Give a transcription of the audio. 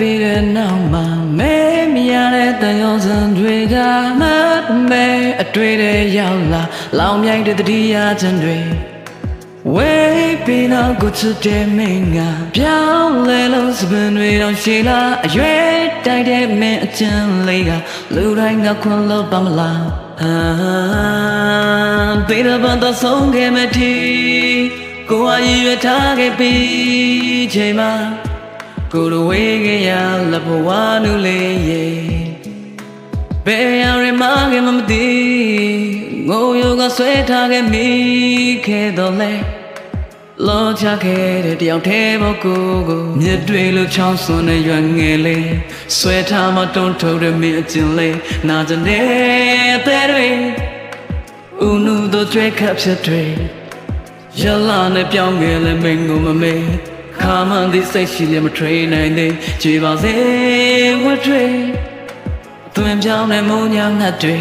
ပြီးတဲ့နောက်မှာမဲမရတဲ့တန်ရုံစံတွေကမတ်မဲအတွေ့တဲ့ရောက်လာလောင်မြိုက်တဲ့တတိယချင်တွေဝေးပြီးနောက်ကိုချစ်တဲ့မင်းကပြောင်းလဲလို့စပင်တွေတော့ရှိလာအရွယ်တိုက်တဲ့မင်းအချင်လေးကလူတိုင်းကခွန်လို့ပါမလားတေးတဲ့ဘန်တော့ဆုံးခဲ့မတီကိုအရွယ်ထားခဲ့ပြီးချိန်မှာကိုယ်ဝေးခဲ့ရလဘဝနူလေးရဲ့ဘယ်ရရမကမသိငိုယောကဆွဲထားခဲ့မိခဲ့တော့လေလောချခဲ့တဲ့တယောက်တည်းဘောကိုမြစ်တွေလိုချောင်းစွန်းတဲ့ရွက်ငယ်လေးဆွဲထားမှတွန်းထုတ်တဲ့မင်းအကျဉ်လေးနာကျင်တဲ့အသေးတွေဦးနူတို့ကြွဲခပ်ဖြစ်တွေရလာနဲ့ပြောင်းငယ်လဲမင်းကိုမမေ့ခါမှန်ဒီစိတ်ရှိလည်းမထွေးနိုင်သေးကြည်ပါစေဝတ်တွေသွင်းပြောင်းတဲ့မုံညာငတ်တွေ